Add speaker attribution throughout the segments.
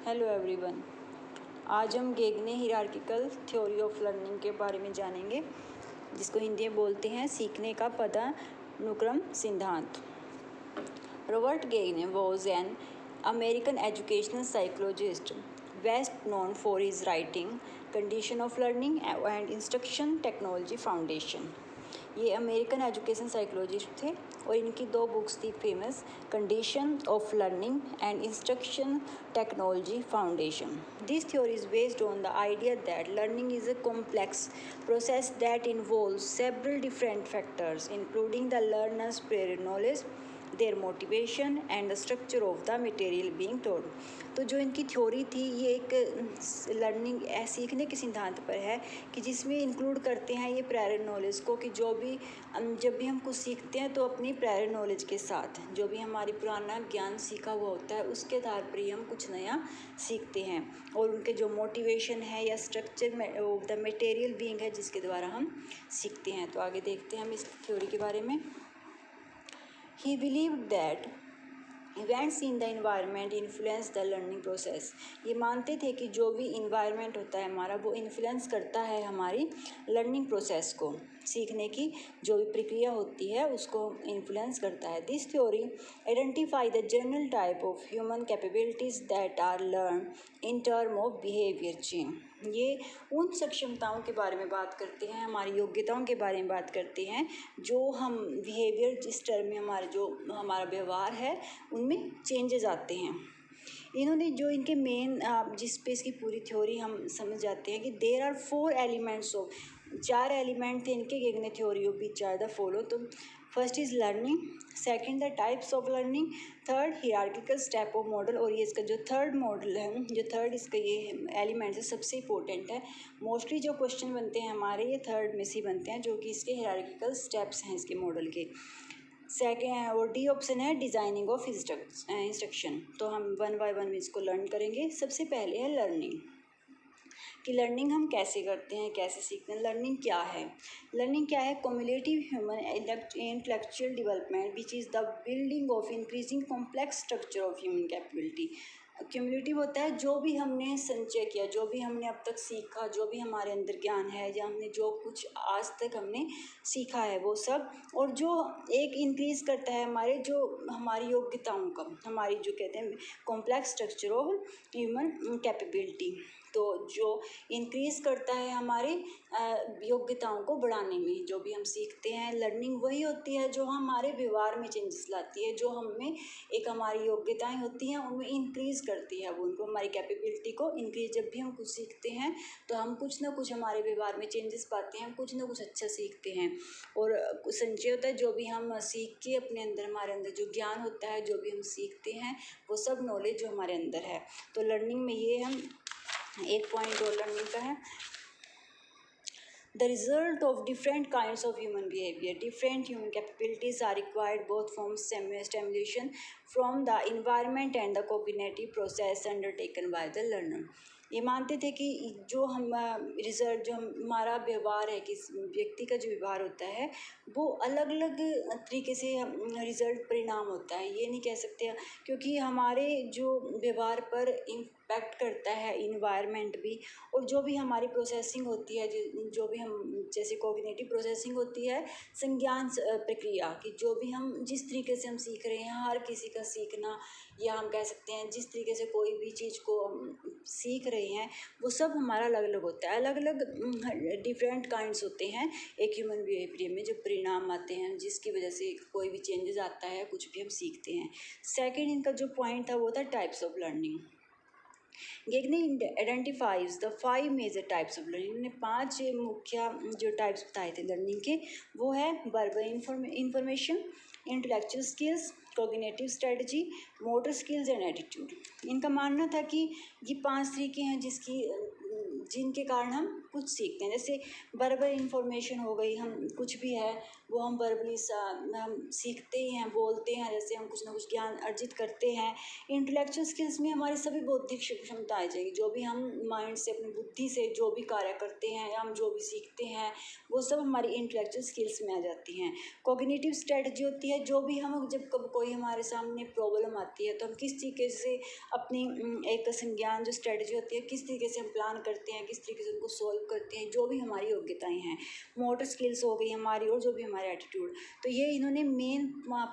Speaker 1: Hello everyone. आज हम गेगने hierarchical theory of learning के बारे में जानेंगे, जिसको हिंदी में बोलते हैं सीखने का पदानुक्रम सिद्धांत। Robert Gagne was an American educational psychologist best known for his writing condition of learning and instruction technology foundation. ये अमेरिकन एजुकेशन साइकोलॉजिस्ट थे और इनकी दो बुक्स थी famous, condition of learning and instruction technology foundation. This theory is based on the idea that learning is a complex process that involves several different factors, including the learner's prior knowledge, their motivation and the structure of the material being taught। तो जो इनकी theory थी ये एक learning सीखने के सिद्धांत पर है कि जिसमें इंक्लूड करते हैं ये प्रायर नॉलेज को, कि जब भी हम कुछ सीखते हैं तो अपनी प्रायर नॉलेज के साथ जो भी हमारी पुराना ज्ञान सीखा हुआ होता है उसके आधार पर ही हम कुछ नया सीखते हैं, और उनके जो मोटिवेशन है या structure of the material being है जिसके द्वारा हम सीखते हैं। तो आगे देखते हैं हम इस थ्योरी के बारे में। He believed that events in the environment influence the learning process. ये मानते थे कि जो भी इन्वायरमेंट होता है हमारा वो इन्फ्लुएंस करता है हमारी लर्निंग प्रोसेस को, सीखने की जो भी प्रक्रिया होती है उसको इन्फ्लुएंस करता है। This theory identify the general type of human capabilities that are learn in term of behaviour change. ये उन सक्षमताओं के बारे में बात करते हैं, हमारी योग्यताओं के बारे में बात करते हैं जो हम बिहेवियर जिस टर्म में हमारा व्यवहार है उनमें चेंजेस आते हैं। इन्होंने जो इनके मेन जिस पे इसकी पूरी थ्योरी हम समझ जाते हैं कि there are 4 elements of, 4 element थे इनके Gagne theory of which are the follow. तो first is learning, second the types of learning, third hierarchical step of model, और ये इसका जो थर्ड मॉडल है, जो थर्ड इसका ये एलिमेंट्स है सबसे इंपॉर्टेंट है। मोस्टली जो क्वेश्चन बनते हैं हमारे ये थर्ड में से बनते हैं, जो कि इसके हियरार्किकल स्टेप्स हैं इसके मॉडल के। सेकेंड और डी ऑप्शन है डिज़ाइनिंग ऑफ इंस्ट्रक्शन। तो हम वन बाय वन इसको लर्न करेंगे। सबसे पहले है लर्निंग, कि लर्निंग हम कैसे करते हैं, कैसे सीखते हैं। लर्निंग क्या है? लर्निंग क्या है? Cumulative human intellectual development which is the building of increasing complex structure of human capability. Cumulative होता है जो भी हमने संचय किया, जो भी हमने अब तक सीखा, जो भी हमारे अंदर ज्ञान है या हमने जो कुछ आज तक हमने सीखा है वो सब, और जो एक इंक्रीज़ करता है हमारी योग्यताओं का, हमारी जो कहते हैं complex structure of human capability. तो जो इंक्रीज़ करता है हमारी योग्यताओं को बढ़ाने में, जो भी हम सीखते हैं लर्निंग वही होती है जो हमारे व्यवहार में चेंजेस लाती है, जो हमें एक हमारी योग्यताएं होती हैं उनमें इंक्रीज़ करती है, वो उनको हमारी कैपेबिलिटी को इंक्रीज। जब भी हम कुछ सीखते हैं तो हम कुछ ना कुछ हमारे व्यवहार में चेंजेस पाते हैं, हम कुछ ना कुछ अच्छा सीखते हैं। और संचय होता है जो भी हम सीख के अपने अंदर, हमारे अंदर जो ज्ञान होता है, जो भी हम सीखते हैं वो सब नॉलेज जो हमारे अंदर है। तो लर्निंग में ये हम एक पॉइंट और लर्निंग का है, the result of different kinds of human behavior, different human capabilities are required both from stimulation from the environment and the cognitive process undertaken by the learner। ये मानते थे कि जो हम रिजल्ट, जो हमारा व्यवहार है, किस व्यक्ति का जो व्यवहार होता है वो अलग अलग तरीके से रिजल्ट परिणाम होता है। ये नहीं कह सकते क्योंकि हमारे जो व्यवहार पर इम्पैक्ट करता है इन्वायरमेंट भी, और जो भी हमारी प्रोसेसिंग होती है, जो भी हम जैसे कोग्निटिव प्रोसेसिंग होती है, संज्ञान प्रक्रिया की, जो भी हम जिस तरीके से हम सीख रहे हैं, हर किसी का सीखना, या हम कह सकते हैं जिस तरीके से कोई भी चीज़ को सीख रहे हैं वो सब हमारा अलग अलग होता है। अलग अलग डिफरेंट काइंड्स होते हैं एक ह्यूमन बिहेवियर में, जो परिणाम आते हैं जिसकी वजह से कोई भी चेंजेस आता है, कुछ भी हम सीखते हैं। सेकंड इनका जो पॉइंट था वो था types of learning. Gagne identifies the 5 major types of learning. उन्होंने 5 मुख्य जो टाइप्स बताए थे लर्निंग के, वो है verbal information, intellectual skills, cognitive strategy, motor skills and attitude. इनका मानना था कि ये 5 तरीके हैं जिनके कारण हम कुछ सीखते हैं। जैसे वर्बल इंफॉर्मेशन हो गई, हम कुछ भी है वो हम वर्बली हम सीखते हैं, बोलते हैं, जैसे हम कुछ ना कुछ ज्ञान अर्जित करते हैं। इंटेलेक्चुअल स्किल्स में हमारी सभी बौद्धिक क्षमता आ जाएगी, जो भी हम माइंड से, अपनी बुद्धि से जो भी कार्य करते हैं या हम जो भी सीखते हैं वो सब हमारी इंटेलेक्चुअल स्किल्स में आ जाती हैं। कॉग्निटिव स्ट्रेटजी होती है, जो भी हम जब कब कोई हमारे सामने प्रॉब्लम आती है तो हम किस तरीके से अपनी एक संज्ञान जो स्ट्रेटजी होती है, किस तरीके से हम प्लान करते हैं, किस तरीके से उनको सॉल्व करते हैं, जो भी हमारी योग्यताएं हैं। मोटर स्किल्स हो गई हमारी, और जो भी हमारे एटीट्यूड। तो ये इन्होंने मेन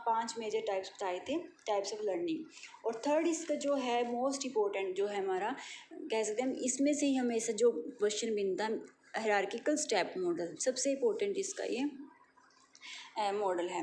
Speaker 1: 5 मेजर टाइप्स बताए थे, टाइप्स ऑफ लर्निंग। और थर्ड इसका जो है मोस्ट इम्पोर्टेंट जो है हमारा, कह सकते हैं इसमें से ही हमेशा जो क्वेश्चन बनता है, हायरार्किकल स्टेप मॉडल। सबसे इम्पोर्टेंट इसका ये मॉडल है,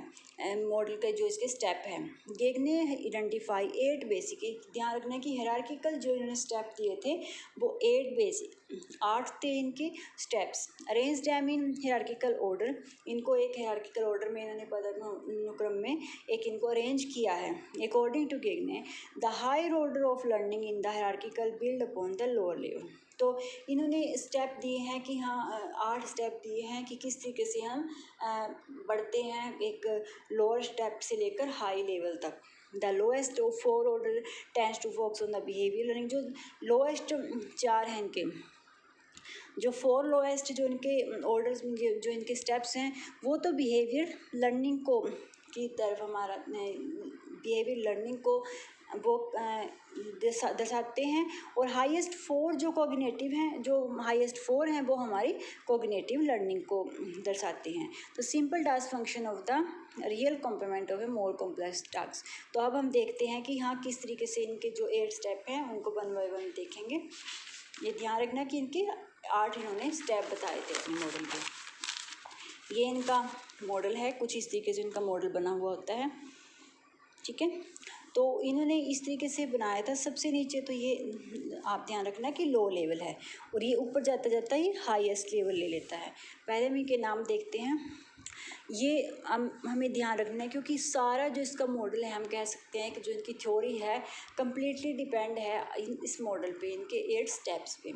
Speaker 1: मॉडल के जो इसके स्टेप हैं। गेग ने आइडेंटिफाई 8 बेसिक, ध्यान रखना कि हायरार्किकल जो इन्होंने स्टेप दिए थे वो 8 बेसिक, 8 थे इनके steps. Arrange them in hierarchical order, इनको एक हायरार्किकल ऑर्डर में इन्होंने पदानुक्रम में एक इनको अरेंज किया है। अकॉर्डिंग टू गेग ने the higher order of learning in the hierarchical build upon the lower level. तो इन्होंने स्टेप दिए हैं कि हाँ 8 स्टेप दिए हैं कि किस तरीके से हम बढ़ते हैं एक लोअर स्टेप से लेकर हाई लेवल तक। The lowest of 4 order tends to focus on the behaviour learning, जो लोएस्ट 4 हैं इनके, जो 4 लोएस्ट जो इनके ऑर्डर्स जो इनके स्टेप्स हैं वो तो बिहेवियर लर्निंग को की तरफ हमारा बिहेवियर लर्निंग को वो दर्शाते हैं। और हाईएस्ट 4 जो कॉग्निटिव हैं, जो हाईएस्ट 4 हैं वो हमारी कॉग्निटिव लर्निंग को दर्शाते हैं। तो simple task function of the real complement of a more complex task. तो अब हम देखते हैं कि हाँ किस तरीके से इनके जो 8 स्टेप हैं उनको 1 बाय 1 देखेंगे। ये ध्यान रखना कि इनके 8 इन्होंने स्टेप बताए थे अपने मॉडल के। ये इनका मॉडल है, कुछ इस तरीके से इनका मॉडल बना हुआ होता है, ठीक है। तो इन्होंने इस तरीके से बनाया था। सबसे नीचे तो ये आप ध्यान रखना कि लो लेवल है, और ये ऊपर जाता जाता ये हाईएस्ट लेवल ले लेता है। पहले हम इनके नाम देखते हैं। ये हमें ध्यान रखना है क्योंकि सारा जो इसका मॉडल है, हम कह सकते हैं कि जो इनकी थ्योरी है कम्प्लीटली डिपेंड है इस मॉडल पे, इनके 8 स्टेप्स पे।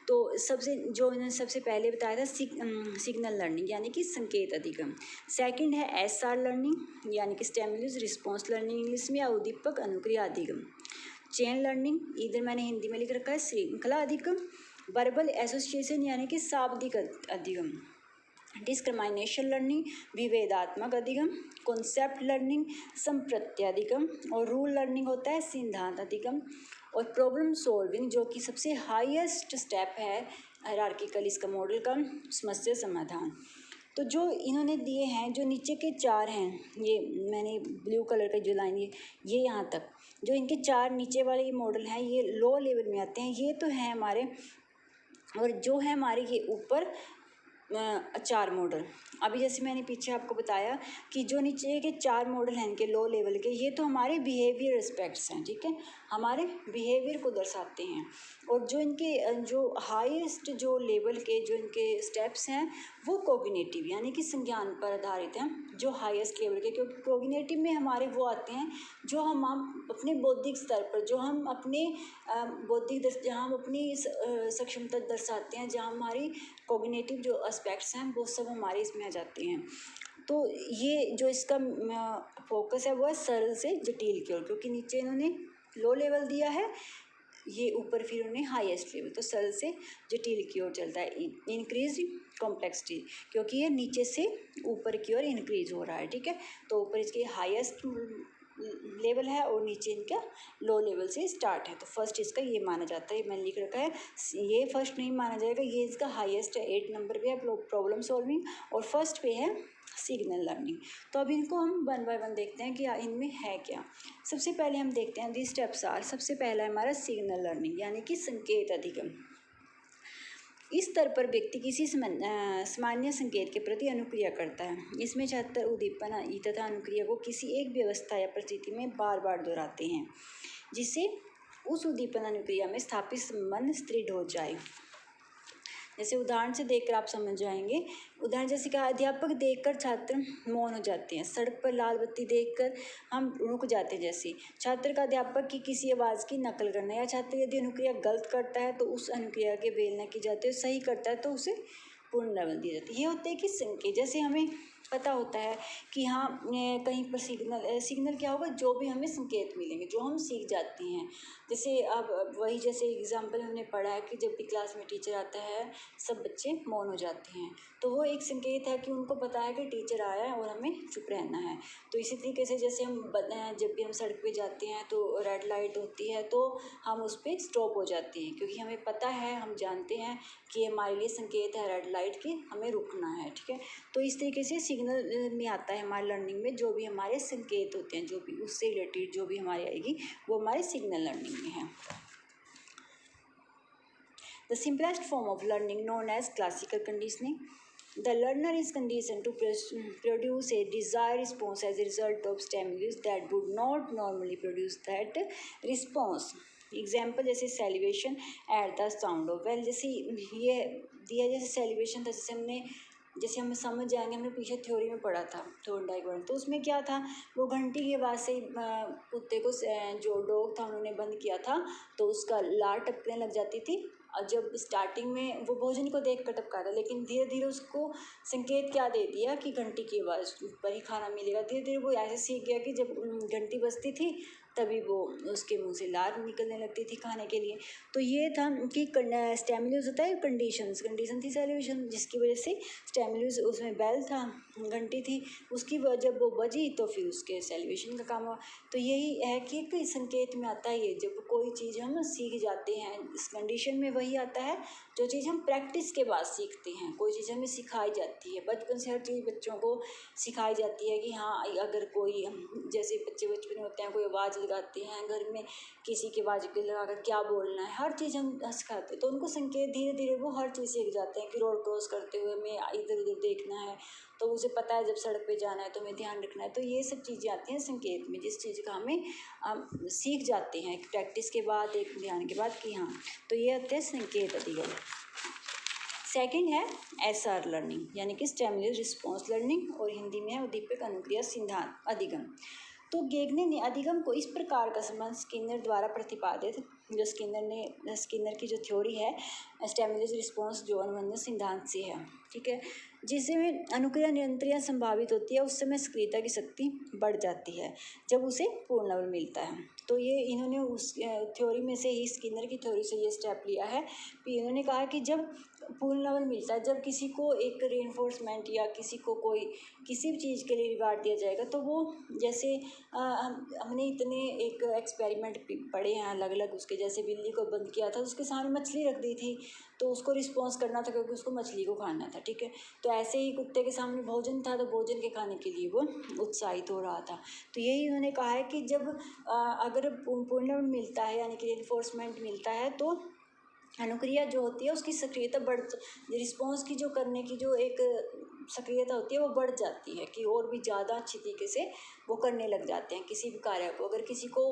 Speaker 1: तो सबसे जो इन्होंने सबसे पहले बताया था सिग्नल लर्निंग यानी कि संकेत अधिगम। सेकंड है SR लर्निंग यानी कि स्टिमुलस रिस्पॉन्स लर्निंग इंग्लिश में, या उद्दीपक अनुक्रिया अधिगम। चेन लर्निंग, इधर मैंने हिंदी में लिख रखा है श्रृंखला अधिगम। वर्बल एसोसिएशन यानी कि शाब्दिक अधिगम। डिस्क्रिमिनेशन लर्निंग विभेदात्मक अधिगम। कॉन्सेप्ट लर्निंग संप्रत्याधिगम। और रूल लर्निंग होता है सिद्धांत अधिगम। और प्रॉब्लम सॉल्विंग जो कि सबसे हाईएस्ट स्टेप है हायरार्किकल इसका मॉडल का, समस्या समाधान। तो जो इन्होंने दिए हैं, जो नीचे के 4 हैं, ये मैंने ब्लू कलर का जो लाइन ये यहाँ तक जो इनके 4 नीचे वाले ये मॉडल हैं ये लो लेवल में आते हैं। ये तो हैं हमारे, और जो है हमारे ये ऊपर 4 मॉडल। अभी जैसे मैंने पीछे आपको बताया कि जो नीचे के 4 मॉडल हैं इनके लो लेवल के, ये तो हमारे बिहेवियर एस्पेक्ट्स हैं, ठीक है, हमारे बिहेवियर को दर्शाते हैं। और जो इनके जो हाईएस्ट जो लेवल के जो इनके स्टेप्स हैं वो कॉग्निटिव यानी कि संज्ञान पर आधारित हैं, जो हाईएस्ट लेवल के। क्योंकि कॉग्निटिव में हमारे वो आते हैं जो हम अपने बौद्धिक स्तर पर, जो हम अपने बौद्धिक जहाँ हम अपनी सक्षमता दर्शाते हैं, जहाँ हमारी कॉग्निटिव जो एस्पेक्ट्स हैं वो सब हमारे इसमें आ जाते हैं। तो ये जो इसका फोकस है वो है सरल से जटिल की ओर, क्योंकि नीचे इन्होंने लो लेवल दिया है, ये ऊपर फिर उन्हें हाईएस्ट लेवल, तो सरल से जटिल की ओर चलता है। इंक्रीज कॉम्प्लेक्सिटी, क्योंकि ये नीचे से ऊपर की ओर इंक्रीज हो रहा है, ठीक है। तो ऊपर इसके हाईएस्ट लेवल है और नीचे इनका लो लेवल से स्टार्ट है। तो फर्स्ट इसका ये माना जाता है, मैंने लिख रखा है, ये फर्स्ट नहीं माना जाएगा, ये इसका हाईएस्ट है। 8 नंबर पे है प्रॉब्लम सॉल्विंग, और फर्स्ट पे है सिग्नल लर्निंग। तो अब इनको हम 1 बाय 1 देखते हैं कि इनमें है क्या। सबसे पहले हम देखते हैं दी स्टेप्स आर। सबसे पहला है हमारा सिग्नल लर्निंग यानी कि संकेत अधिगम। इस स्तर पर व्यक्ति किसी सामान्य संकेत के प्रति अनुक्रिया करता है। इसमें 76 उद्दीपन तथा अनुक्रिया को किसी एक व्यवस्था या परिस्थिति में बार बार दोहराते हैं, जिससे उस उद्दीपन अनुक्रिया में स्थापित संबंध दृढ़ हो जाए। जैसे उदाहरण से देखकर आप समझ जाएंगे। उदाहरण जैसे कहा, अध्यापक देखकर छात्र मौन हो जाते हैं। सड़क पर लाल बत्ती देखकर हम रुक जाते हैं। जैसे छात्र का अध्यापक की किसी आवाज़ की नकल करना, या छात्र यदि अनुक्रिया गलत करता है तो उस अनुक्रिया के बेलना की जाती है, सही करता है तो उसे पूर्ण लेवल दी जाती है। ये होते हैं कि संकेत। जैसे हमें पता होता है कि हाँ कहीं पर सिग्नल क्या होगा, जो भी हमें संकेत मिलेंगे, जो हम सीख जाते हैं। जैसे अब वही जैसे एग्जाम्पल हमने पढ़ा है कि जब भी क्लास में टीचर आता है सब बच्चे मौन हो जाते हैं, तो वो एक संकेत है कि उनको पता है कि टीचर आया है और हमें चुप रहना है। तो इसी तरीके से जैसे जब भी हम सड़क पे जाते हैं तो रेड लाइट होती है तो हम उस पर स्टॉप हो जाते हैं, क्योंकि हमें पता है, हम जानते हैं कि हमारे लिए संकेत है रेड लाइट की, हमें रुकना है, ठीक है। तो इस तरीके से सिग्नल में आता है हमारे लर्निंग में, जो भी हमारे संकेत होते हैं, जो भी उससे रिलेटेड जो भी हमारी आएगी वो हमारे सिग्नल लर्निंग में है। The simplest form of learning known as classical conditioning. The learner is conditioned to produce a desired response as a result of stimulus that would not normally produce that response. Example जैसे celebration at the sound of bell, जैसे ये दिया जैसे celebration था, जैसे हम समझ जाएंगे, हमने पीछे थ्योरी में पढ़ा था थॉर्नडाइक वर्ड, तो उसमें क्या था, वो घंटी की आवाज़ से कुत्ते को जो डॉग था उन्होंने बंद किया था तो उसका लार टपकने लग जाती थी। और जब स्टार्टिंग में वो भोजन को देख कर टपका था, लेकिन धीरे धीरे उसको संकेत क्या दे दिया कि घंटी की आवाज़ पर ही खाना मिलेगा। धीरे धीरे वो ऐसे सीख गया कि जब घंटी बजती थी तभी वो उसके मुंह से लार निकलने लगती थी खाने के लिए। तो ये था कि स्टिमुलस होता है कंडीशन थी सेलिब्रेशन, जिसकी वजह से स्टिमुलस उसमें बेल था, घंटी थी, उसकी जब वो बजी तो फिर उसके सेलिब्रेशन का काम हुआ। तो यही है कि एक संकेत में आता है ये, जब कोई चीज़ हम सीख जाते हैं इस कंडीशन में, वही आता है जो चीज़ हम प्रैक्टिस के बाद सीखते हैं। कोई चीज़ हमें सिखाई जाती है, बचपन से हर चीज़ बच्चों को सिखाई जाती है कि हाँ अगर कोई जैसे बच्चे बचपन में होते हैं, कोई आवाज़ लगाते हैं घर में, किसी की आवाज़ को लगाकर क्या बोलना है, हर चीज़ हम सिखाते हैं, तो उनको संकेत धीरे धीरे वो हर चीज़ सीख जाते हैं कि रोड क्रॉस करते हुए हमें इधर उधर देखना है, तो उसे पता है जब सड़क पे जाना है तो हमें ध्यान रखना है। तो ये सब चीज़ें आती हैं संकेत में, जिस चीज़ का हमें हम सीख जाते हैं एक प्रैक्टिस के बाद, एक ध्यान के बाद कि हाँ, तो ये आते हैं संकेत अधिगम। सेकंड है SR लर्निंग, यानी कि स्टिमुलस रिस्पॉन्स लर्निंग, और हिंदी में है उद्दीपक अनुक्रिया सिद्धांत अधिगम। तो गेगने ने अधिगम को इस प्रकार का संबंध स्किनर द्वारा प्रतिपादित, जो स्किनर की जो थ्योरी है स्टिमुलस रिस्पॉन्स जो अनुबंध सिद्धांत से है, ठीक है, जिसमें अनुक्रिया निरंतर संभावित होती है, उस समय सक्रियता की शक्ति बढ़ जाती है जब उसे पूर्ण बल मिलता है। तो ये इन्होंने उस थ्योरी में से ही, स्किनर की थ्योरी से ये स्टेप लिया है कि इन्होंने कहा कि जब पूर्ण बल मिलता है, जब किसी को एक रेनफोर्समेंट या किसी को कोई किसी भी चीज़ के लिए रिवार्ड दिया जाएगा, तो वो जैसे हमने इतने एक एक्सपेरिमेंट पढ़े हैं अलग अलग उसके, जैसे बिल्ली को बंद किया था, उसके सामने मछली रख दी थी तो उसको रिस्पॉन्स करना था क्योंकि उसको मछली को खाना था, ठीक है। तो ऐसे ही कुत्ते के सामने भोजन था तो भोजन के खाने के लिए वो उत्साहित हो रहा था। तो यही उन्होंने कहा है कि जब अगर पूर्ण मिलता है यानी कि रेनफोर्समेंट मिलता है तो अनुक्रिया जो होती है उसकी सक्रियता रिस्पॉन्स की जो करने की जो एक सक्रियता होती है वो बढ़ जाती है, कि और भी ज़्यादा अच्छी तरीके से वो करने लग जाते हैं किसी भी कार्य को। अगर किसी को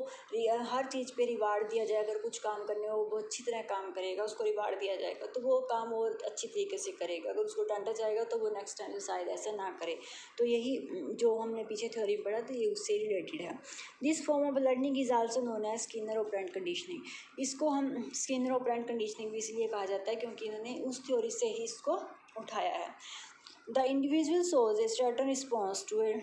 Speaker 1: हर चीज़ पे रिवार्ड दिया जाए, अगर कुछ काम करने हो वो अच्छी तरह काम करेगा, उसको रिवार्ड दिया जाएगा तो वो काम और अच्छी तरीके से करेगा। अगर उसको डांटा जाएगा तो वो नेक्स्ट टाइम शायद ऐसा ना करे। तो यही जो हमने पीछे थ्योरी में पढ़ा तो ये उससे रिलेटेड है। This form of learning is also known as Skinner operant conditioning. इसको हम स्किनर ऑपरेंट कंडीशनिंग भी इसलिए कहा जाता है क्योंकि इन्होंने उस थ्योरी से ही इसको उठाया है। The individual shows a certain response to a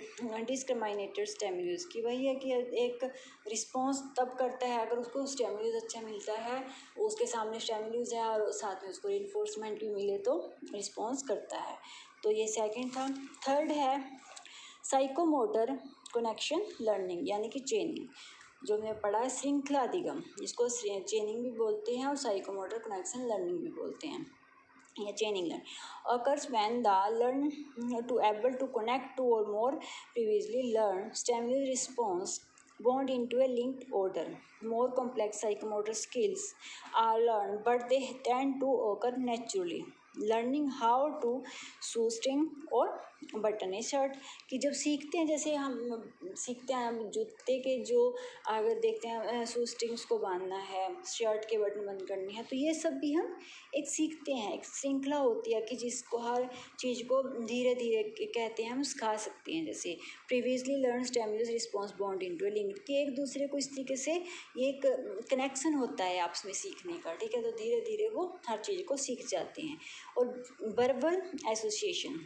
Speaker 1: discriminated stimulus, की वही है कि एक रिस्पॉन्स तब करता है अगर उसको स्टिमुलस अच्छा मिलता है, उसके सामने स्टिमुलस है और साथ में उसको रिइंफोर्समेंट भी मिले तो रिस्पॉन्स करता है। तो ये सेकंड था। थर्ड है साइकोमोटर कनेक्शन लर्निंग, यानी कि चेनिंग, जो हमने पढ़ा है श्रृंखला अधिगम, जिसको चेनिंग भी बोलते हैं और साइकोमोटर कनेक्शन लर्निंग भी बोलते हैं, या चेनिंग learn occurs when the learn to able to connect two or more previously learned stimulus response bond into a linked order. More complex psychomotor skills are learned, but they tend to occur naturally. Learning how to shoestring और button a shirt, कि जब सीखते हैं, जैसे हम सीखते हैं हम जूते के जो अगर देखते हैं शूस्ट्रिंग्स को बांधना है, शर्ट के बटन बंद करनी है, तो ये सब भी हम एक सीखते हैं, एक श्रृंखला होती है कि जिसको हर चीज़ को धीरे धीरे कहते हैं हम सिखा सकते हैं। जैसे previously learn stimulus response bond into link, कि एक दूसरे को इस तरीके से एक कनेक्शन होता है आपस में सीखने का, ठीक है। तो धीरे धीरे वो हर चीज़ को सीख जाते हैं। और वर्बल एसोसिएशन,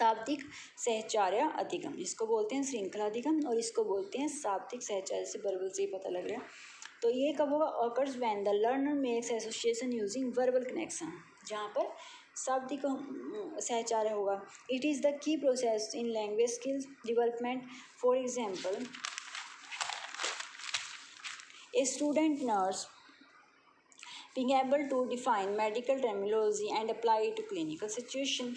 Speaker 1: शाब्दिक सहचार्य अधिगम, इसको बोलते हैं श्रृंखला अधिगम और इसको बोलते हैं शाब्दिक सहचार्य। से वर्बल से ही पता लग रहा है। तो ये कब होगा? Occurs when the learner makes association using verbal connection, जहाँ पर शाब्दिक सहचार्य होगा। It is the key process in language skills development. For example, a student nurse being able to define medical terminology and apply it to clinical situation।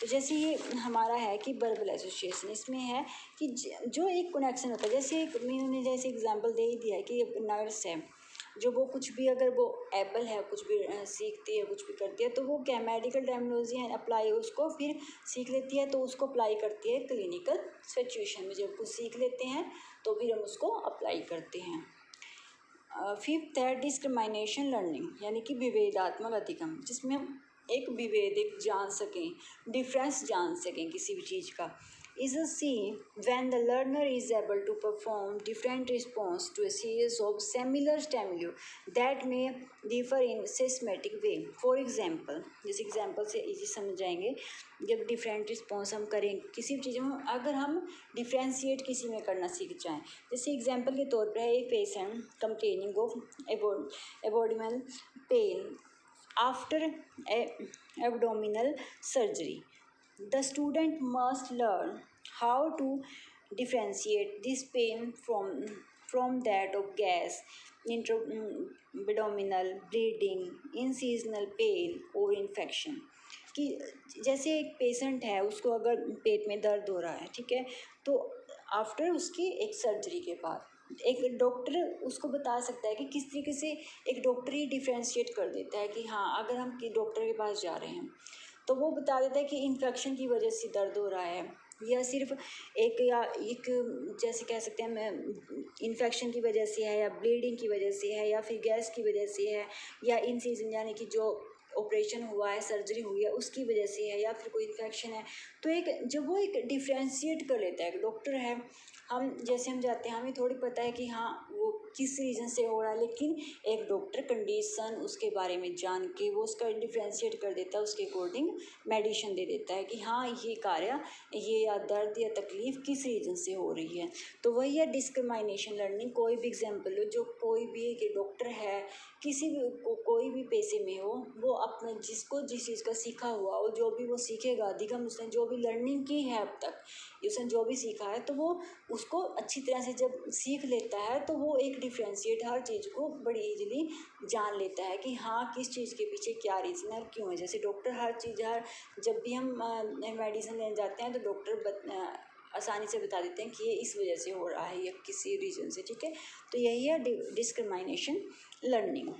Speaker 1: तो जैसे ये हमारा है कि वर्बल एसोसिएशन, इसमें है कि जो एक कनेक्शन होता है, जैसे एक मैंने जैसे एग्जांपल दे ही दिया है कि नर्स है जो वो कुछ भी अगर वो एबल है, कुछ भी सीखती है, कुछ भी करती है, तो वो क्या मेडिकल टर्मिनोलॉजी एंड अप्लाई उसको फिर सीख लेती है, तो उसको अप्लाई करती है क्लिनिकल सिचुएशन में। जब कुछ सीख लेते हैं तो फिर हम उसको अप्लाई करते हैं। फिफ्थ है डिस्क्रिमिनेशन लर्निंग, यानी कि विभेदात्मक अधिगम, जिसमें हम एक विभेदक जान सकें, डिफरेंस जान सकें किसी भी चीज़ का। is a C when the learner is able to perform different response to a series of similar stimuli that may differ in systematic way। For example, जिस एग्जाम्पल से इजी समझ जाएंगे, जब डिफरेंट रिस्पॉन्स हम करें किसी भी चीज़ में, अगर हम डिफ्रेंशिएट किसी में करना सीख जाएं, जैसे एग्जाम्पल के तौर पर है एक patient complaining of abdominal pain after abdominal surgery. The student must learn how to differentiate this pain from that of gas, abdominal bleeding, incisional pain or infection। कि जैसे एक पेशेंट है, उसको अगर पेट में दर्द हो रहा है, ठीक है, तो आफ्टर उसकी एक सर्जरी के बाद एक डॉक्टर उसको बता सकता है कि किस तरीके से, एक डॉक्टर ही डिफ्रेंशिएट कर देता है कि हाँ, अगर हम डॉक्टर के पास जा रहे हैं तो वो बता देता है कि इन्फेक्शन की वजह से दर्द हो रहा है, या सिर्फ एक जैसे कह सकते हैं इन्फेक्शन की वजह से है, या ब्लीडिंग की वजह से है, या फिर गैस की वजह से है, या इंसिजन यानी कि जो ऑपरेशन हुआ है, सर्जरी हुई है, उसकी वजह से है, या फिर कोई इन्फेक्शन है। तो एक जब वो एक डिफ्रेंशिएट कर लेता है, एक डॉक्टर है, हम जैसे हम जाते हैं, हमें थोड़ी पता है कि हाँ वो किस रीज़न से हो रहा है, लेकिन एक डॉक्टर कंडीशन उसके बारे में जान के वो उसका डिफ्रेंशिएट कर देता है, उसके अकॉर्डिंग मेडिसिन दे देता है कि हाँ ये कार्य, ये या दर्द या तकलीफ़ किस रीज़न से हो रही है। तो वही है डिस्क्रिमिनेशन लर्निंग। कोई भी एग्जाम्पल हो, जो कोई भी एक डॉक्टर है, किसी भी कोई भी पेशे में हो, वो अपने जिसको जिस चीज़ का सीखा हुआ हो, जो भी वो सीखेगा अधिगम, उसने जो भी लर्निंग की है अब तक, उसने जो भी सीखा है, तो वो उसको अच्छी तरह से जब सीख लेता है तो वो एक डिफ्रेंशिएट हर चीज़ को बड़ी इजीली जान लेता है कि हाँ किस चीज़ के पीछे क्या रीज़न है और क्यों है। जैसे डॉक्टर हर चीज़, हर जब भी हम मेडिसिन लेने जाते हैं तो डॉक्टर आसानी से बता देते हैं कि ये इस वजह से हो रहा है या किसी रीज़न से, ठीक है। तो यही है डिस्क्रिमिनेशन लर्निंग।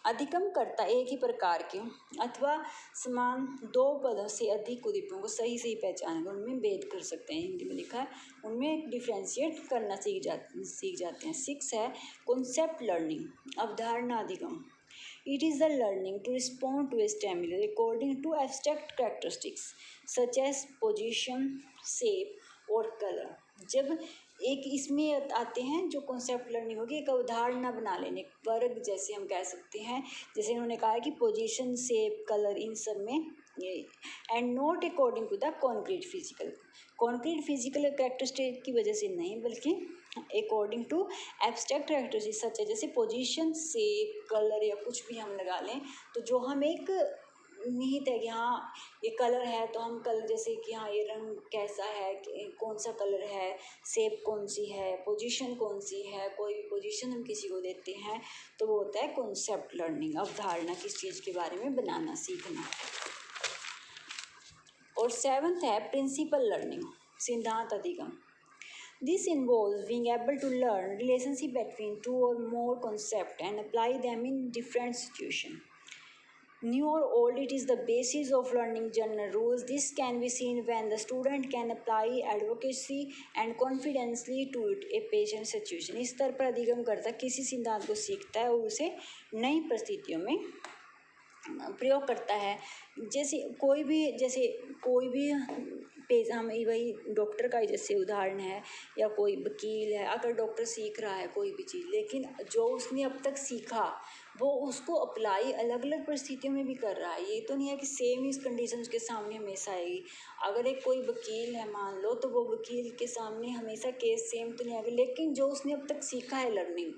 Speaker 1: अधिगम करता एक ही प्रकार के अथवा समान दो पदों से अधिक उद्दीपकों को सही सही पहचान कर उनमें भेद कर सकते हैं। हिंदी में लिखा है, उनमें डिफ्रेंशिएट करना सीख जाते हैं। 6 है कॉन्सेप्ट लर्निंग, अवधारणा अधिगम। It is the learning to respond to a stimuli according to abstract characteristics such as position, shape और color। जब एक इसमें आते हैं जो कॉन्सेप्ट लर्निंग होगी, एक अवधारणा बना लेने, वर्ग जैसे हम कह सकते हैं, जैसे इन्होंने कहा है कि पोजीशन, शेप, कलर, इन सब में, and not according to the concrete physical characteristic की वजह से नहीं, बल्कि according to abstract characteristic such है, जैसे पोजीशन, शेप, कलर या कुछ भी हम लगा लें, तो जो हम एक निहित है कि हाँ ये कलर है, तो हम कलर जैसे कि हाँ ये रंग कैसा है, कौन सा कलर है, शेप कौन सी है, पोजीशन कौन सी है, कोई भी पोजीशन हम किसी को देते हैं, तो वो होता है कॉन्सेप्ट लर्निंग, अवधारणा किस चीज़ के बारे में बनाना सीखना। और 7th है प्रिंसिपल लर्निंग, सिद्धांत अधिगम। This involves being able to learn relationship between two or more concepts and apply them in different situations. New or old, it is the basis of learning general rules. This can be seen when the student can apply advocacy and confidently to it a patient situation। इस स्तर पर अधिगम करता किसी सिद्धांत को सीखता है और उसे नई परिस्थितियों में प्रयोग करता है। जैसे कोई भी हम वही डॉक्टर का ही जैसे उदाहरण है, या कोई वकील है, अगर डॉक्टर सीख रहा है कोई भी चीज़, लेकिन जो उसने अब तक सीखा वो उसको अप्लाई अलग अलग परिस्थितियों में भी कर रहा है। ये तो नहीं है कि सेम ही कंडीशन उसके सामने हमेशा आएगी। अगर एक कोई वकील है मान लो, तो वो वकील के सामने हमेशा केस सेम तो नहीं आएगा, लेकिन जो उसने अब तक सीखा है लर्निंग,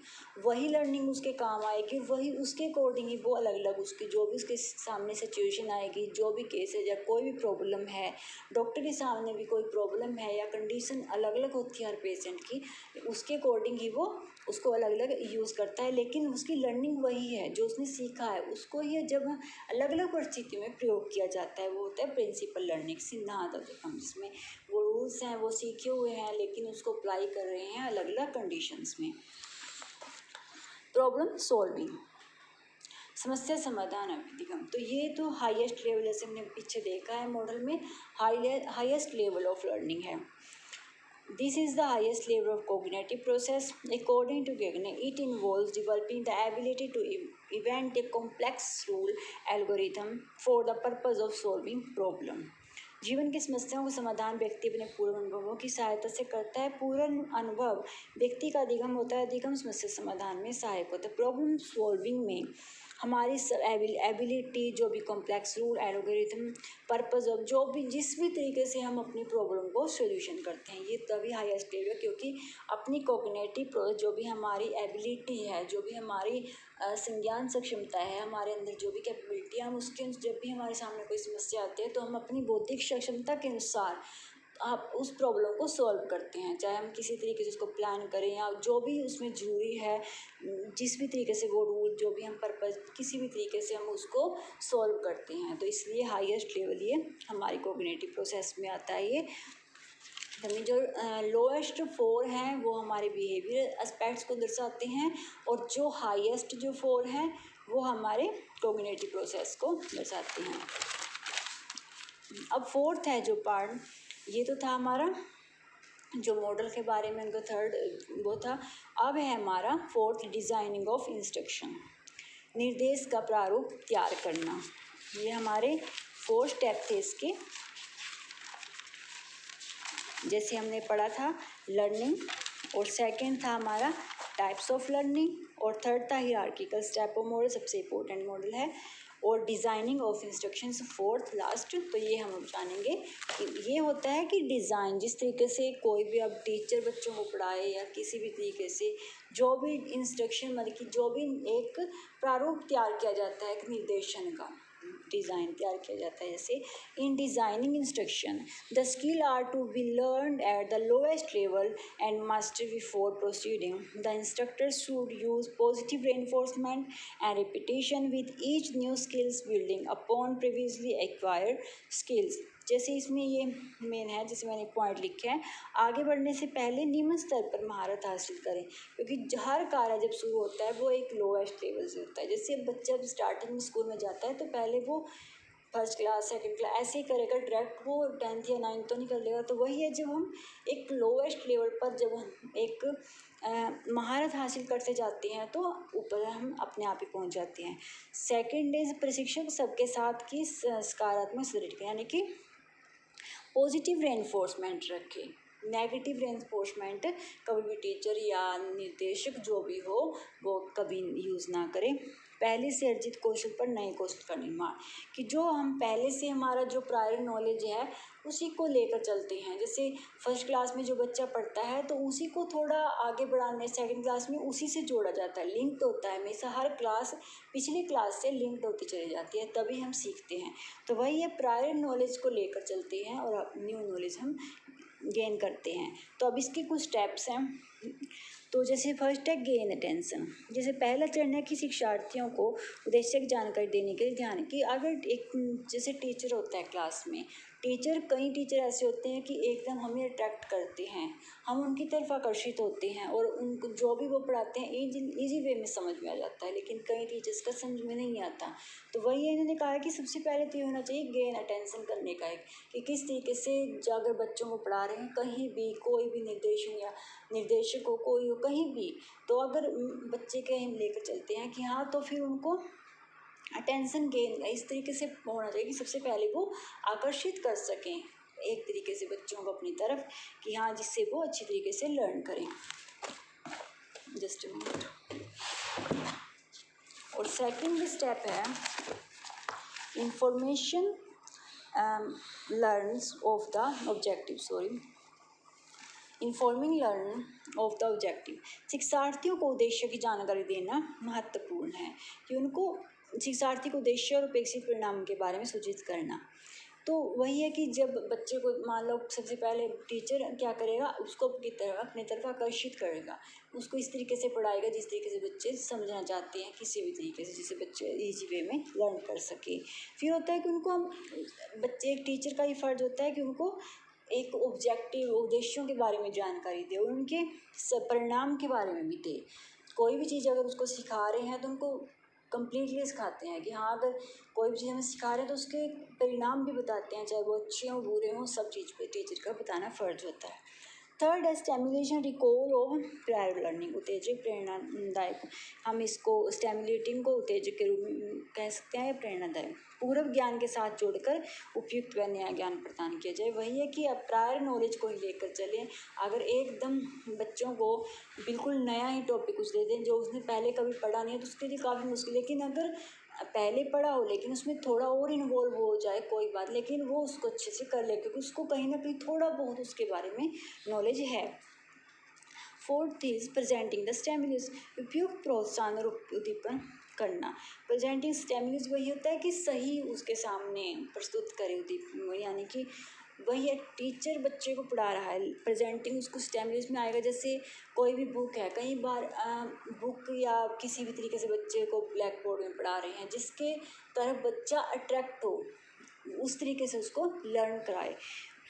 Speaker 1: वही लर्निंग उसके काम आएगी, वही उसके अकॉर्डिंग ही वो अलग अलग उसकी जो भी उसके सामने सिचुएशन आएगी, जो भी केस है या कोई भी प्रॉब्लम है, डॉक्टर के सामने भी कोई प्रॉब्लम है या कंडीशन अलग अलग होती है हर पेशेंट की, उसके अकॉर्डिंग ही वो उसको अलग अलग यूज़ करता है। लेकिन उसकी लर्निंग वही है, जो उसने सीखा है उसको ही जब अलग अलग परिस्थितियों में प्रयोग किया जाता है, वो होता है प्रिंसिपल लर्निंग, सिद्धांत अधिगम, जिसमें वो रूल्स हैं वो सीखे हुए हैं लेकिन उसको अप्लाई कर रहे हैं अलग अलग कंडीशंस में। प्रॉब्लम सॉल्विंग, समस्या समाधान अधिगम, तो ये तो हाईएस्ट लेवल, जैसे हमने पीछे देखा है मॉडल में, हाईएस्ट लेवल ऑफ लर्निंग है। This is the highest level of cognitive process. According to Gagne, it involves developing the ability to invent a complex rule algorithm for the purpose of solving problem. जीवन की समस्याओं का समाधान व्यक्ति अपने पूर्व अनुभवों की सहायता से करता है। पूर्ण अनुभव व्यक्ति का अधिगम होता है, अधिगम समस्या समाधान में सहायक होता है। प्रॉब्लम सॉल्विंग में हमारी एबिलिटी, जो भी complex rule algorithm, purpose of, जो भी जिस भी तरीके से हम अपनी प्रॉब्लम को सोल्यूशन करते हैं, ये तभी हाईएस्ट लेवल है, क्योंकि अपनी कॉग्निटिव प्रोसेस, जो भी हमारी एबिलिटी है, जो भी हमारी संज्ञान सक्षमता है, हमारे अंदर जो भी कैपेबिलिटी है, हम उसके जब भी हमारे सामने कोई समस्या आती है तो हम अपनी बौद्धिक सक्षमता के अनुसार आप उस प्रॉब्लम को सॉल्व करते हैं। चाहे हम किसी तरीके से उसको प्लान करें या जो भी उसमें ज़रूरी है, जिस भी तरीके से वो रूल, जो भी हम पर्पस, किसी भी तरीके से हम उसको सॉल्व करते हैं। तो इसलिए हाईएस्ट लेवल ये हमारी कॉग्निटिव प्रोसेस में आता है। ये हमें जो लोएस्ट 4 हैं वो हमारे बिहेवियर एस्पेक्ट्स को दर्शाते हैं, और जो हाईएस्ट जो 4 हैं वो हमारे कॉग्निटिव प्रोसेस को दर्शाते हैं। अब फोर्थ है जो पार्ट, ये तो था हमारा जो मॉडल के बारे में, उनका थर्ड वो था। अब है हमारा फोर्थ, डिज़ाइनिंग ऑफ इंस्ट्रक्शन, निर्देश का प्रारूप तैयार करना। ये हमारे 4 स्टेप थे इसके, जैसे हमने पढ़ा था लर्निंग, और सेकंड था हमारा टाइप्स ऑफ लर्निंग, और थर्ड था हियरार्किकल स्टेप ऑफ मॉडल, सबसे इम्पोर्टेंट मॉडल है, और designing of instructions fourth last. तो ये हम जानेंगे कि ये होता है कि डिज़ाइन, जिस तरीके से कोई भी अब टीचर बच्चों को पढ़ाए या किसी भी तरीके से जो भी इंस्ट्रक्शन, मतलब कि जो भी एक प्रारूप तैयार किया जाता है, एक निर्देशन का डिज़ाइन तैयार किया जाता है। जैसे in designing instruction the skill are to be learn at the lowest level and master before proceeding. The instructor should use positive reinforcement and repetition with each new skills building upon previously acquired skills. जैसे इसमें ये main है, जैसे मैंने point लिखे हैं, आगे बढ़ने से पहले निम्न स्तर पर महारत हासिल करें, क्योंकि हर कार्य जब शुरू होता है वो एक लोएस्ट लेवल से होता है। जैसे बच्चा जब स्टार्टिंग में स्कूल में जाता है तो पहले वो फर्स्ट क्लास सेकंड क्लास ऐसे ही करेगा, डायरेक्ट वो 10th या 9th तो नहीं कर लेगा। तो वही है, जब हम एक लोएस्ट लेवल पर जब हम एक महारत हासिल करते जाते हैं तो ऊपर हम अपने आप ही पहुंच जाते हैं। सेकंड इज प्रशिक्षक सबके साथ की सकारात्मक सदृढ़, यानी कि पॉजिटिव रेनफोर्समेंट रखें, नेगेटिव रेनफोर्समेंट कभी भी टीचर या निर्देशक जो भी हो वो कभी यूज़ ना करें। पहले से अर्जित कौशल पर नए कौशल का निर्माण, कि जो हम पहले से हमारा जो प्रायर नॉलेज है उसी को लेकर चलते हैं। जैसे फर्स्ट क्लास में जो बच्चा पढ़ता है तो उसी को थोड़ा आगे बढ़ाने सेकंड क्लास में उसी से जोड़ा जाता है, लिंक्ड होता है हमेशा, हर क्लास पिछली क्लास से लिंक्ड होती चली जाती है, तभी हम सीखते हैं। तो वही ये प्रायर नॉलेज को लेकर चलते हैं और न्यू नॉलेज हम गेन करते हैं। तो अब इसके कुछ स्टेप्स हैं। तो जैसे फर्स्ट है गेन अटेंशन। जैसे पहला चरण है कि शिक्षार्थियों को उद्देश्यक जानकारी देने के लिए ध्यान, कि अगर एक जैसे टीचर होता है क्लास में, कई टीचर ऐसे होते हैं कि एकदम हमें अट्रैक्ट करते हैं, हम उनकी तरफ आकर्षित होते हैं और उनको जो भी वो पढ़ाते हैं ईजी वे में समझ में आ जाता है, लेकिन कई टीचर्स का समझ में नहीं आता। तो वही इन्होंने कहा कि सबसे पहले तो ये होना चाहिए गेन अटेंशन करने का एक, कि किस तरीके से अगर बच्चों को पढ़ा रहे हैं, कहीं भी कोई भी निर्देशन या निर्देशक हो, कोई हो, कहीं भी, तो अगर बच्चे के हम लेकर चलते हैं कि हाँ, तो फिर उनको अटेंशन गेन इस तरीके से होना चाहिए कि सबसे पहले वो आकर्षित कर सकें एक तरीके से बच्चों को अपनी तरफ, कि हाँ, जिससे वो अच्छी तरीके से लर्न करें। Just a minute. और सेकंड स्टेप है information learns of the objective informing learn of the objective. शिक्षार्थियों को उद्देश्य की जानकारी देना महत्वपूर्ण है कि उनको शिक्षार्थी को उद्देश्य और अपेक्षित परिणाम के बारे में सूचित करना। तो वही है कि जब बच्चे को मान लो सबसे पहले टीचर क्या करेगा, उसको अपनी तरफ आकर्षित करेगा, उसको इस तरीके से पढ़ाएगा जिस तरीके से बच्चे समझना चाहते हैं, किसी भी तरीके से जिससे बच्चे ईजी वे में लर्न कर सके। फिर होता है कि उनको हम बच्चे एक टीचर का ही फ़र्ज होता है कि उनको एक ऑब्जेक्टिव उद्देश्यों के बारे में जानकारी दे और उनके परिणाम के बारे में भी दे। कोई भी चीज़ अगर उसको सिखा रहे हैं तो उनको कम्प्लीटली सिखाते हैं कि हाँ, अगर कोई भी चीज़ हमें सिखा रहे हैं तो उसके परिणाम भी बताते हैं, चाहे वो अच्छे हों बुरे हों, सब चीज़ पे टीचर का बताना फ़र्ज होता है। थर्ड है stimulation recall of prior learning, उत्तेजक प्रेरणादायक। हम इसको स्टिमुलेटिंग को उत्तेजक के रूप में कह सकते हैं या प्रेरणादायक। पूर्व ज्ञान के साथ जोड़कर उपयुक्त व नया ज्ञान प्रदान किया जाए। वही है कि अब प्रायर नॉलेज को ही लेकर चलें। अगर एकदम बच्चों को बिल्कुल नया ही टॉपिक कुछ दे दें जो उसने पहले कभी पढ़ा नहीं है तो उसके लिए काफ़ी मुश्किल। लेकिन अगर पहले पढ़ा हो लेकिन उसमें थोड़ा और इन्वॉल्व हो जाए कोई बात, लेकिन वो उसको अच्छे से कर ले क्योंकि उसको कहीं ना कहीं थोड़ा बहुत उसके बारे में नॉलेज है। Fourth is presenting the stimulus, उपयुक्त प्रोत्साहन और उद्दीपन करना। प्रेजेंटिंग स्टिमुलस वही होता है कि सही उसके सामने प्रस्तुत करे उद्दीपन, यानी कि वही है टीचर बच्चे को पढ़ा रहा है, प्रेजेंटिंग उसको स्टिमुलस में आएगा। जैसे कोई भी बुक है, कई बार बुक या किसी भी तरीके से बच्चे को ब्लैक बोर्ड में पढ़ा रहे हैं जिसके तरफ बच्चा अट्रैक्ट हो, उस तरीके से उसको लर्न कराए।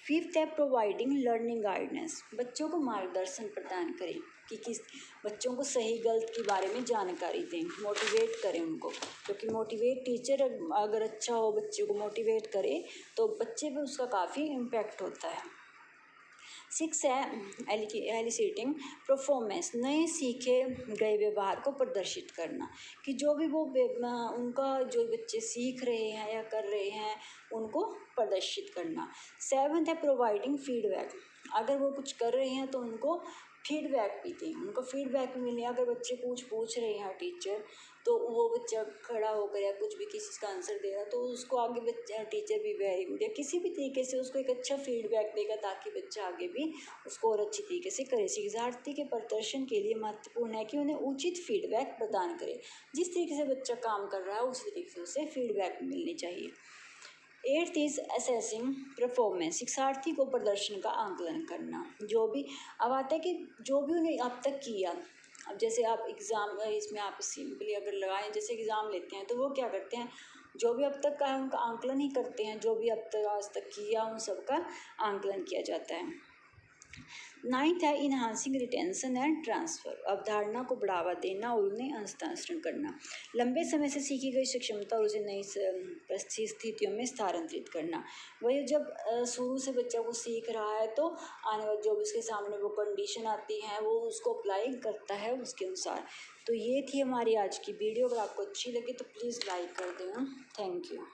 Speaker 1: फिफ्थ है प्रोवाइडिंग लर्निंग गाइडेंस, बच्चों को मार्गदर्शन प्रदान करें कि किस बच्चों को सही गलत के बारे में जानकारी दें, मोटिवेट करें उनको, क्योंकि मोटिवेट टीचर अगर अच्छा हो बच्चे को मोटिवेट करे तो बच्चे पर उसका काफ़ी इम्पैक्ट होता है। सिक्स है एलिसिटिंग परफॉर्मेंस, नए सीखे गए व्यवहार को प्रदर्शित करना कि जो भी वो उनका जो बच्चे सीख रहे हैं या कर रहे हैं उनको प्रदर्शित करना। सेवंथ है प्रोवाइडिंग फीडबैक, अगर वो कुछ कर रहे हैं तो उनको फीडबैक भी दें, उनको फीडबैक भी मिले। अगर बच्चे कुछ पूछ रहे हैं टीचर तो वो बच्चा खड़ा होकर या कुछ भी किसी का आंसर दे रहा तो उसको आगे बच्चा टीचर भी वेरी गुड या किसी भी तरीके से उसको एक अच्छा फीडबैक देगा ताकि बच्चा आगे भी उसको और अच्छी तरीके से करे। शिक्षार्थी के प्रदर्शन के लिए महत्वपूर्ण है कि उन्हें उचित फीडबैक प्रदान करें, जिस तरीके से बच्चा काम कर रहा है उसी तरीके से उसे फीडबैक मिलनी चाहिए। एट्थ इज असेसिंग परफॉर्मेंस, शिक्षार्थी को प्रदर्शन का आंकलन करना। जो भी अब आता है कि जो भी उन्हें अब तक किया, अब जैसे आप एग्ज़ाम इसमें आप सिंपली अगर लगाएं, जैसे एग्ज़ाम लेते हैं तो वो क्या करते हैं, जो भी अब तक का है उनका आंकलन ही करते हैं, जो भी अब तक आज तक किया उन सब का आंकलन किया जाता है। नाइन्थ है इन्हांसिंग रिटेंशन एंड ट्रांसफ़र, अवधारणा को बढ़ावा देना और उन्हें हस्तांतरण करना। लंबे समय से सीखी गई सक्षमता और उसे नई परिस्थितियों में स्थानांतरित करना। वही जब शुरू से बच्चा को सीख रहा है तो आने वाले जो भी उसके सामने वो कंडीशन आती है वो उसको अप्लाई करता है उसके अनुसार। तो ये थी हमारी आज की वीडियो। अगर आपको अच्छी लगी तो प्लीज़ लाइक कर देना। Thank you.